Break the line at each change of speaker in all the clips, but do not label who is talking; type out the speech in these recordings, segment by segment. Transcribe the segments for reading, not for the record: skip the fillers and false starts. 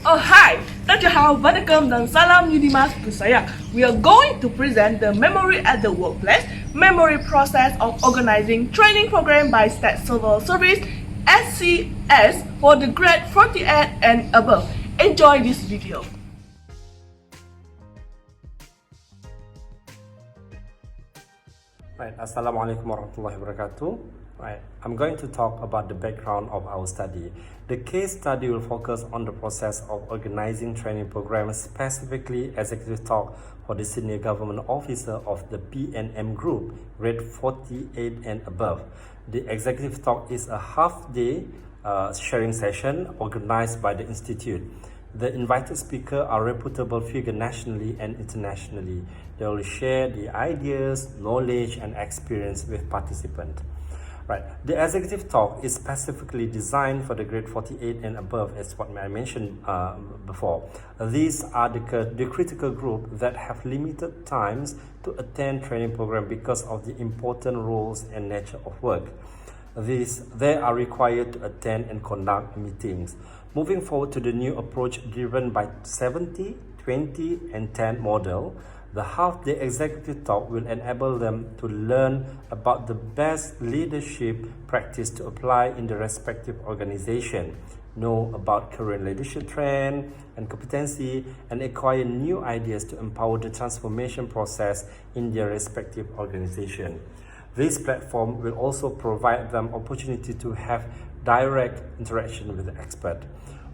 Oh hi, Assalamualaikum dan salam Yudimas Pusaya. We are going to present the Memory at the Workplace Memory Process of Organizing Training Program by State Civil Service SCS for the grade 48 and above. Enjoy this video.
Right, Assalamualaikum warahmatullahi wabarakatuh. Right, I'm going to talk about the background of our study. The case study will focus on the process of organizing training programs, specifically executive talk for the senior government officer of the PNM group, grade 48 and above. The executive talk is a half-day sharing session organized by the institute. The invited speakers are reputable figures nationally and internationally. They will share the ideas, knowledge, and experience with participants. Right. The executive talk is specifically designed for the grade 48 and above, as what I mentioned before. These are the critical group that have limited times to attend training program because of the important roles and nature of work. They are required to attend and conduct meetings. Moving forward to the new approach driven by 70, 20, and 10 model, the half-day executive talk will enable them to learn about the best leadership practice to apply in the respective organization, know about current leadership trend and competency, and acquire new ideas to empower the transformation process in their respective organization. This platform will also provide them opportunity to have direct interaction with the expert.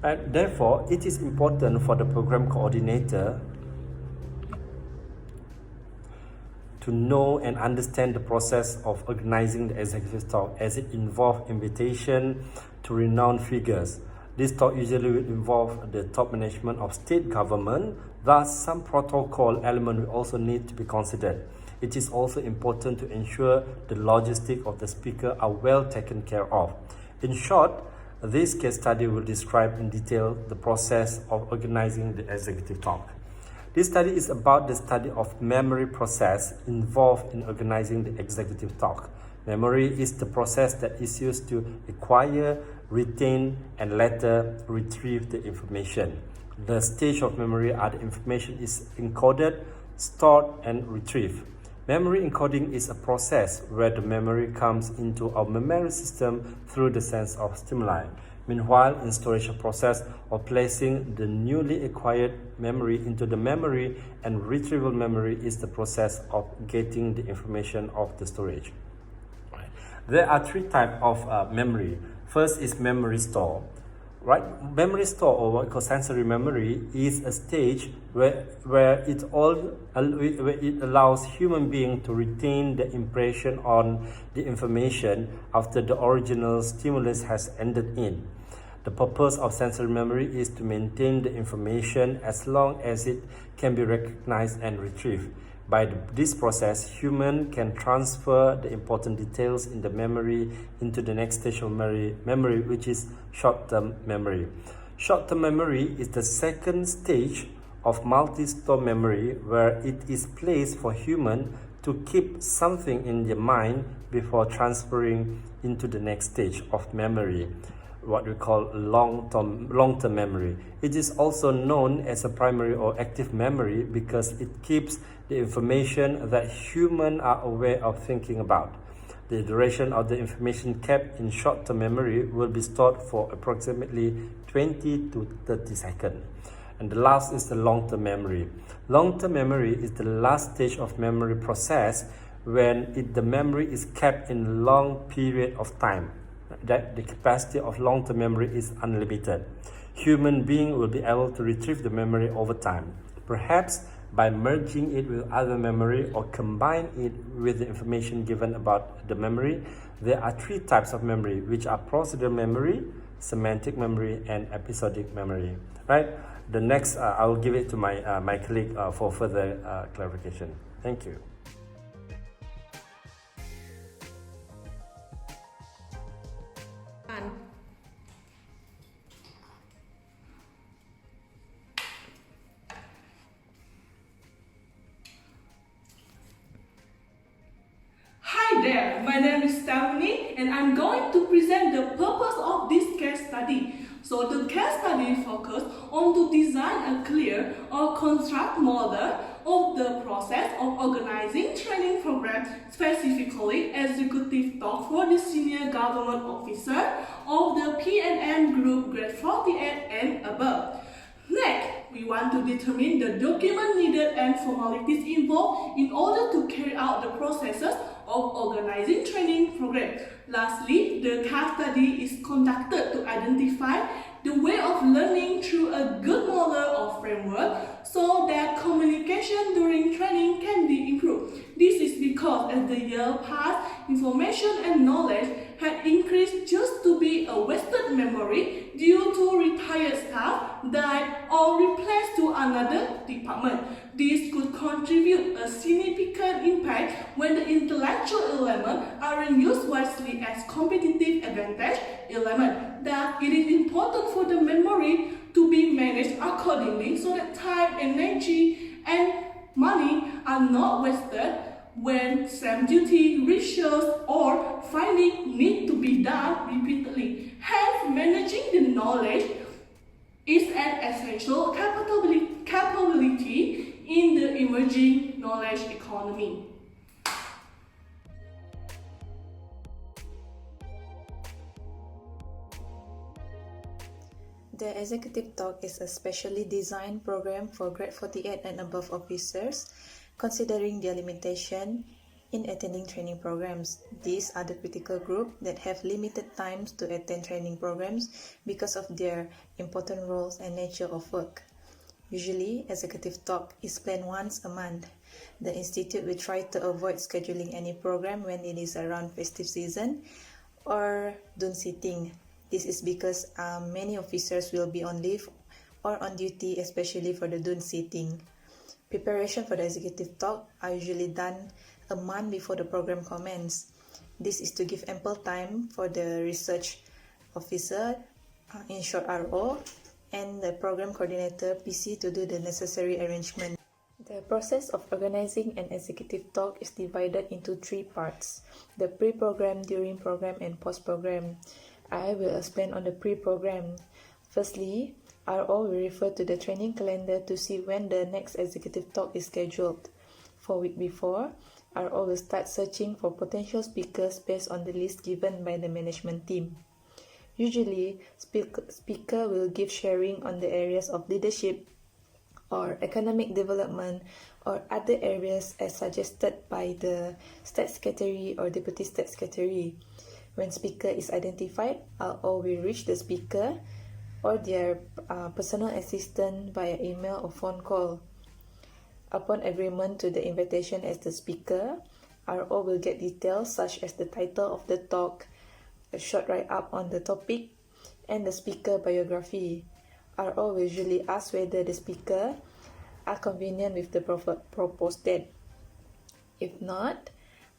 And therefore, it is important for the program coordinator to know and understand the process of organizing the executive talk, as it involves invitation to renowned figures. This talk usually will involve the top management of state government, thus some protocol element will also need to be considered. It is also important to ensure the logistics of the speaker are well taken care of. In short, this case study will describe in detail the process of organizing the executive talk. This study is about the study of memory process involved in organizing the executive talk. Memory is the process that is used to acquire, retain, and later retrieve the information. The stage of memory are the information is encoded, stored, and retrieved. Memory encoding is a process where the memory comes into our memory system through the sense of stimuli. Meanwhile, in storage process of placing the newly acquired memory into the memory and retrieval memory is the process of getting the information of the storage. There are three types of memory. First is memory store. Right, memory store, or what we call sensory memory, is a stage where it allows human being to retain the impression on the information after the original stimulus has ended in. The purpose of sensory memory is to maintain the information as long as it can be recognized and retrieved. By this process, human can transfer the important details in the memory into the next stage of memory, which is short-term memory. Short-term memory is the second stage of multi-store memory, where it is placed for human to keep something in their mind before transferring into the next stage of memory, what we call long-term memory. It is also known as a primary or active memory because it keeps the information that humans are aware of thinking about. The duration of the information kept in short-term memory will be stored for approximately 20 to 30 seconds. And the last is the long-term memory. Long-term memory is the last stage of memory process when the memory is kept in long period of time. That the capacity of long-term memory is unlimited. Human being will be able to retrieve the memory over time, perhaps by merging it with other memory or combine it with the information given about the memory. There are three types of memory, which are procedural memory, semantic memory, and episodic memory. Right? The next, I will give it to my colleague for further clarification. Thank you.
Hi there, my name is Stephanie and I'm going to present the purpose of this case study. So the case study focuses on on to design a clear or construct model of the process of organizing training program, specifically executive talk for the senior government officer of the PNM group grade 48 and above. Next, we want to determine the document needed and formalities involved in order to carry out the processes of organizing training program. Lastly, the case study is conducted to identify the way of learning through a good model or framework so that communication during training can be improved. This is because as the year passed, information and knowledge had increased just to be a wasted memory due to retired staff died or replaced to another department. This could contribute a significant impact when the intellectual elements aren't used wisely as competitive advantage element. That it is important for the memory to be managed accordingly so that time, energy, and money are not wasted when same duty, research, or finding need to be done repeatedly. Hence, managing the knowledge is an essential capability in the emerging knowledge economy.
The Executive Talk is a specially designed program for grade 48 and above officers, considering their limitation in attending training programs. These are the critical group that have limited times to attend training programs because of their important roles and nature of work. Usually, Executive Talk is planned once a month. The Institute will try to avoid scheduling any program when it is around festive season or Dun sitting. This is because many officers will be on leave or on duty, especially for the Dun sitting. Preparation for the Executive Talk are usually done a month before the program commences. This is to give ample time for the research officer, in short RO, and the program coordinator PC to do the necessary arrangement. The process of organizing an executive talk is divided into 3 parts: the pre-program, during program, and post-program. I will explain on the pre-program. Firstly, RO will refer to the training calendar to see when the next executive talk is scheduled. 4 weeks before, RO will start searching for potential speakers based on the list given by the management team. Usually, speaker will give sharing on the areas of leadership or economic development or other areas as suggested by the State Secretary or Deputy State Secretary. When speaker is identified, RO will reach the speaker or their personal assistant via email or phone call. Upon agreement to the invitation as the speaker, RO will get details such as the title of the talk, a short write-up on the topic, and the speaker biography. RO will usually ask whether the speaker are convenient with the proposed date. If not,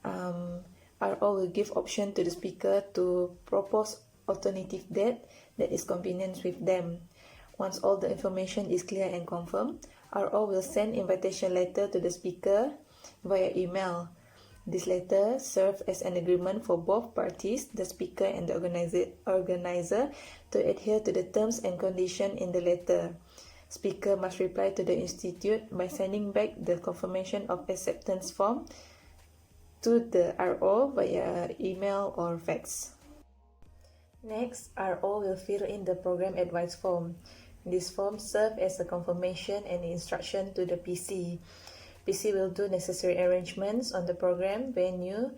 RO will give option to the speaker to propose alternative date that is convenient with them. Once all the information is clear and confirmed, RO will send invitation letter to the speaker via email. This letter serves as an agreement for both parties, the speaker and the organizer, to adhere to the terms and conditions in the letter. Speaker must reply to the institute by sending back the confirmation of acceptance form to the RO via email or fax. Next, RO will fill in the program advice form. This form serves as a confirmation and instruction to the PC. PC will do necessary arrangements on the program venue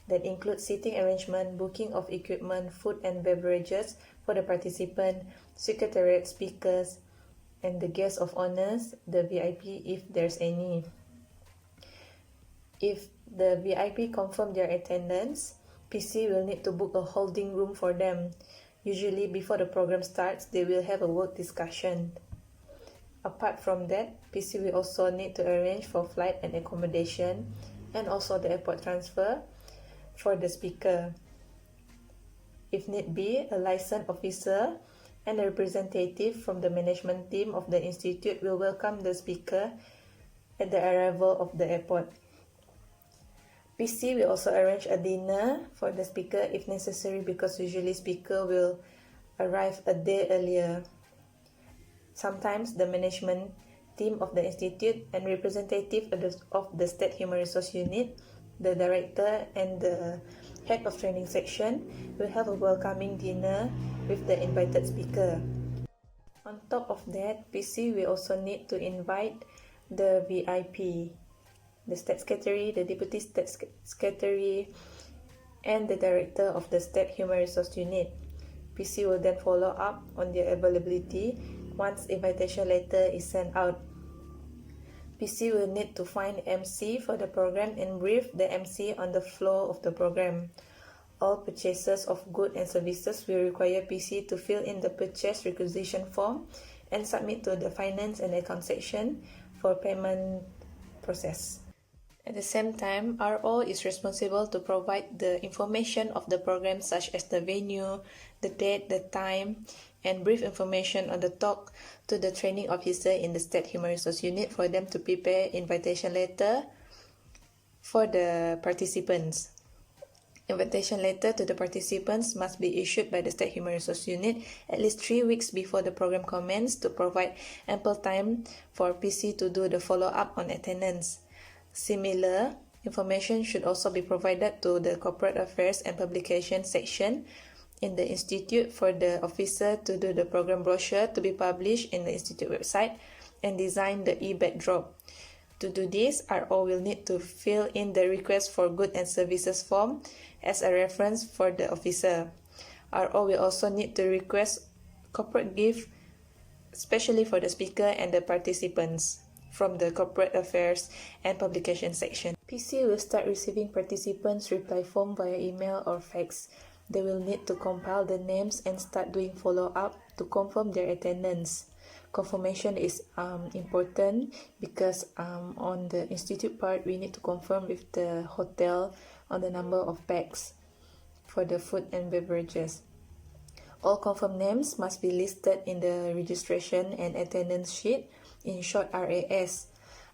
that include seating arrangement, booking of equipment, food and beverages for the participant, secretariat, speakers, and the guests of honors, the VIP if there's any. If the VIP confirm their attendance, PC will need to book a holding room for them. Usually before the program starts, they will have a work discussion. Apart from that, PC will also need to arrange for flight and accommodation and also the airport transfer for the speaker. If need be, a licensed officer and a representative from the management team of the institute will welcome the speaker at the arrival of the airport. PC will also arrange a dinner for the speaker if necessary because usually speaker will arrive a day earlier. Sometimes the management team of the institute and representative of the State Human Resource Unit, the director and the head of training section will have a welcoming dinner with the invited speaker. On top of that, PC will also need to invite the VIP, the State Secretary, the Deputy State Secretary, and the Director of the State Human Resource Unit. PC will then follow up on their availability once invitation letter is sent out. PC will need to find MC for the program and brief the MC on the flow of the program. All purchases of goods and services will require PC to fill in the purchase requisition form and submit to the finance and account section for payment process. At the same time, RO is responsible to provide the information of the program such as the venue, the date, the time, and brief information on the talk to the training officer in the State Human Resource Unit for them to prepare invitation letter for the participants. Invitation letter to the participants must be issued by the State Human Resource Unit at least 3 weeks before the program commences to provide ample time for PC to do the follow-up on attendance. Similar information should also be provided to the Corporate Affairs and Publication section in the Institute for the officer to do the program brochure to be published in the Institute website and design the e-backdrop. To do this, RO will need to fill in the request for goods and services form as a reference for the officer. RO will also need to request corporate gift, especially for the speaker and the participants, from the Corporate Affairs and Publication section. PC will start receiving participants' reply form via email or fax. They will need to compile the names and start doing follow-up to confirm their attendance. Confirmation is important because on the institute part, we need to confirm with the hotel on the number of bags for the food and beverages. All confirmed names must be listed in the registration and attendance sheet, in short RAS.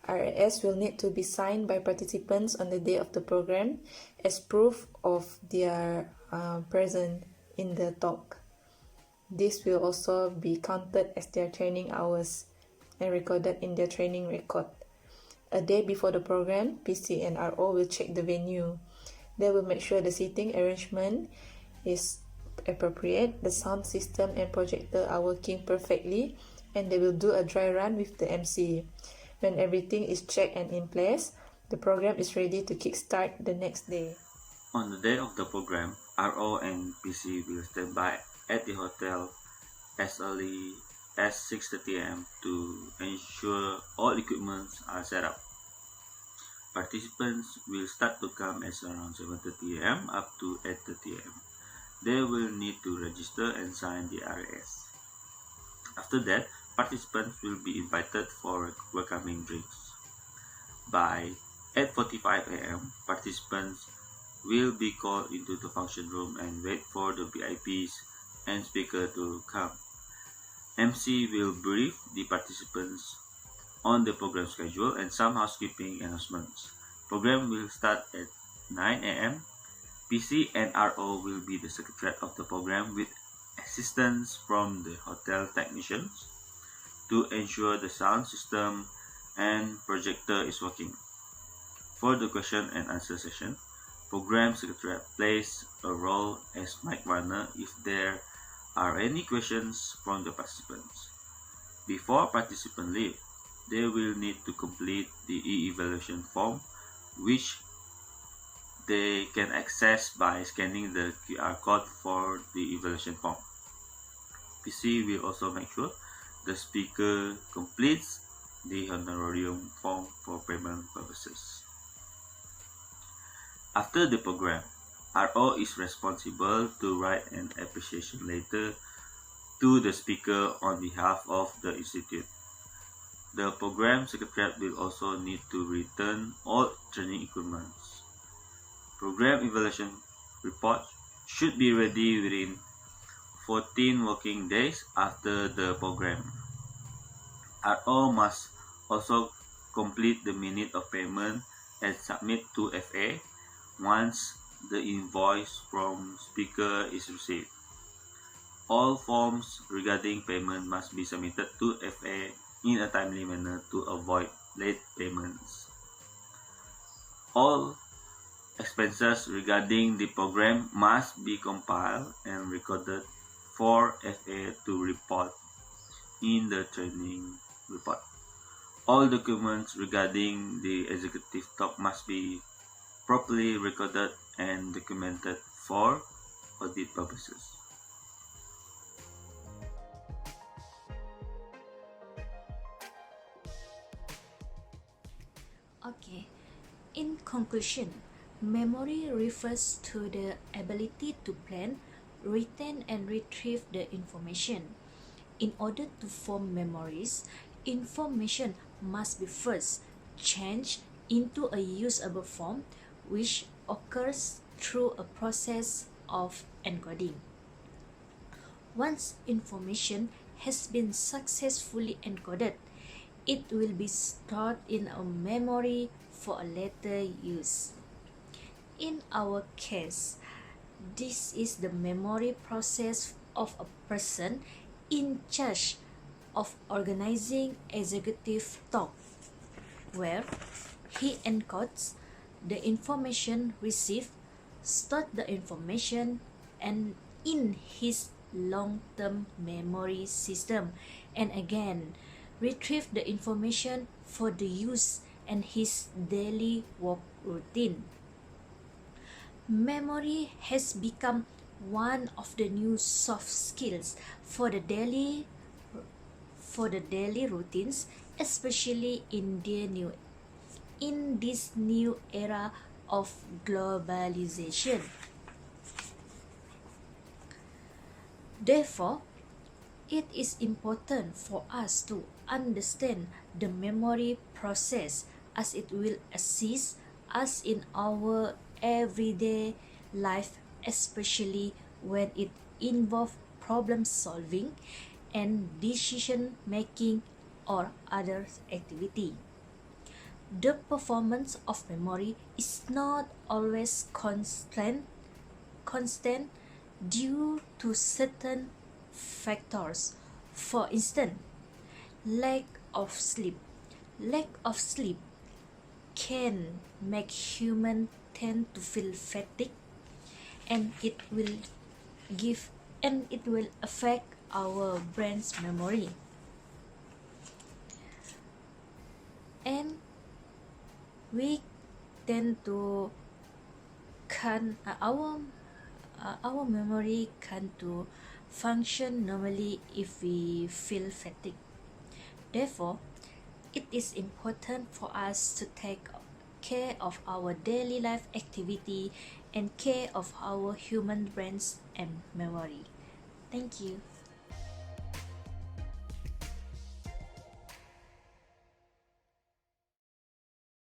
RAS will need to be signed by participants on the day of the program as proof of their presence in the talk. This will also be counted as their training hours and recorded in their training record. A day before the program, PC and RO will check the venue. They will make sure the seating arrangement is appropriate, the sound system and projector are working perfectly, and they will do a dry run with the MC. When everything is checked and in place, the program is ready to kickstart the next day.
On the day of the program, RO and PC will stand by at the hotel as early as 6:30 am to ensure all equipments are set up. Participants will start to come as around 7:30 am up to 8:30 am. They will need to register and sign the RAS. After that, participants will be invited for welcoming drinks. By 8:45 am, participants will be called into the function room and wait for the VIPs and speaker to come. MC will brief the participants on the program schedule and some housekeeping announcements. Program will start at 9 am. PC and RO will be the secretariat of the program with assistance from the hotel technicians to ensure the sound system and projector is working. For the question and answer session, Program Secretariat plays a role as mic runner if there are any questions from the participants. Before participants leave, they will need to complete the e-evaluation form, which they can access by scanning the QR code for the evaluation form. PC will also make sure the speaker completes the honorarium form for payment purposes. After the program, RO is responsible to write an appreciation letter to the speaker on behalf of the institute. The program secretariat will also need to return all training equipments. Program evaluation report should be ready within 14 working days after the program. RO must also complete the minute of payment and submit to FA once the invoice from speaker is received. All forms regarding payment must be submitted to FA in a timely manner to avoid late payments. All expenses regarding the program must be compiled and recorded for FA to report in the training report. All documents regarding the executive talk must be properly recorded and documented for audit purposes.
Okay, in conclusion, memory refers to the ability to plan, retain, and retrieve the information. In order to form memories, information must be first changed into a usable form, which occurs through a process of encoding. Once information has been successfully encoded, it will be stored in a memory for a later use. In our case, this is the memory process of a person in charge of organizing executive talk, where he encodes the information received, stores the information and in his long-term memory system, and again retrieve the information for the use and his daily work routine. Memory has become one of the new soft skills for the daily routines, especially in this new era of globalization. Therefore, it is important for us to understand the memory process, as it will assist us in our everyday life, especially when it involves problem solving and decision making or other activity. The performance of memory is not always constant due to certain factors. For instance, lack of sleep. Lack of sleep can make humans tend to feel fatigued, and it will affect our brain's memory. And we tend to our memory can't to function normally if we feel fatigued. Therefore, it is important for us to take care of our daily life activity and care of our human brains and memory. Thank you.